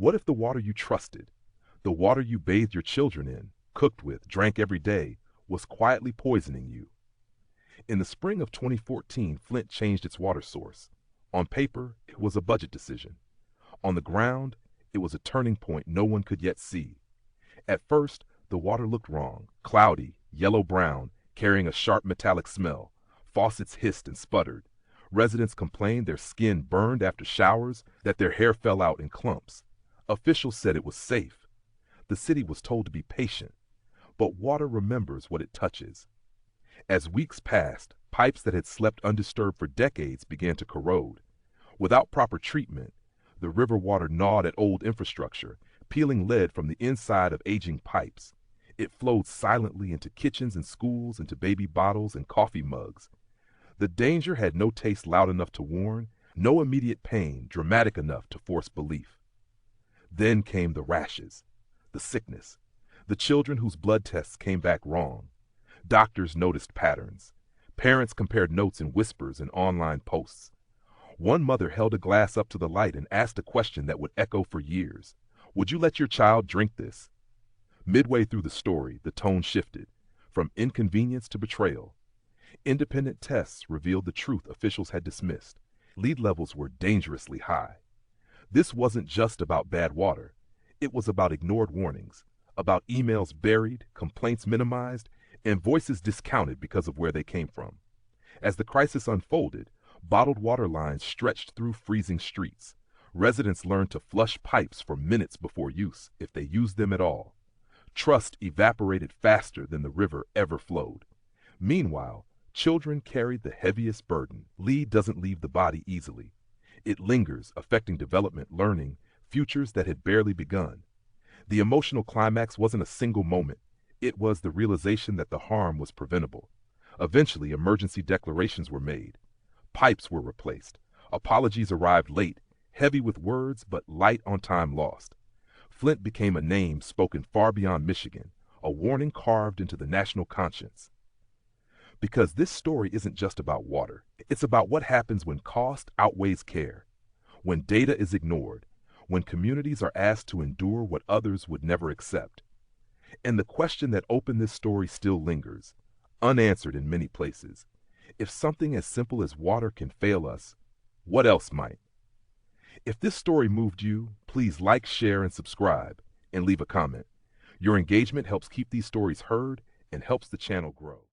What if the water you trusted, the water you bathed your children in, cooked with, drank every day, was quietly poisoning you? In the spring of 2014, Flint changed its water source. On paper, it was a budget decision. On the ground, it was a turning point no one could yet see. At first, the water looked wrong, cloudy, yellow-brown, carrying a sharp metallic smell. Faucets hissed and sputtered. Residents complained their skin burned after showers, that their hair fell out in clumps. Officials said it was safe. The city was told to be patient. But water remembers what it touches. As weeks passed, pipes that had slept undisturbed for decades began to corrode. Without proper treatment, the river water gnawed at old infrastructure, peeling lead from the inside of aging pipes. It flowed silently into kitchens and schools, into baby bottles and coffee mugs. The danger had no taste loud enough to warn, no immediate pain dramatic enough to force belief. Then came the rashes, the sickness, the children whose blood tests came back wrong. Doctors noticed patterns. Parents compared notes in whispers and online posts. One mother held a glass up to the light and asked a question that would echo for years. Would you let your child drink this? Midway through the story, the tone shifted, from inconvenience to betrayal. Independent tests revealed the truth officials had dismissed. Lead levels were dangerously high. This wasn't just about bad water. It was about ignored warnings, about emails buried, complaints minimized, and voices discounted because of where they came from. As the crisis unfolded, bottled water lines stretched through freezing streets. Residents learned to flush pipes for minutes before use, if they used them at all. Trust evaporated faster than the river ever flowed. Meanwhile, children carried the heaviest burden. Lead doesn't leave the body easily. It lingers, affecting development, learning, futures that had barely begun. The emotional climax wasn't a single moment. It was the realization that the harm was preventable. Eventually, emergency declarations were made. Pipes were replaced. Apologies arrived late, heavy with words but light on time lost. Flint became a name spoken far beyond Michigan, a warning carved into the national conscience. Because this story isn't just about water. It's about what happens when cost outweighs care, when data is ignored, when communities are asked to endure what others would never accept. And the question that opened this story still lingers, unanswered in many places. If something as simple as water can fail us, what else might? If this story moved you, please like, share, and subscribe, and leave a comment. Your engagement helps keep these stories heard and helps the channel grow.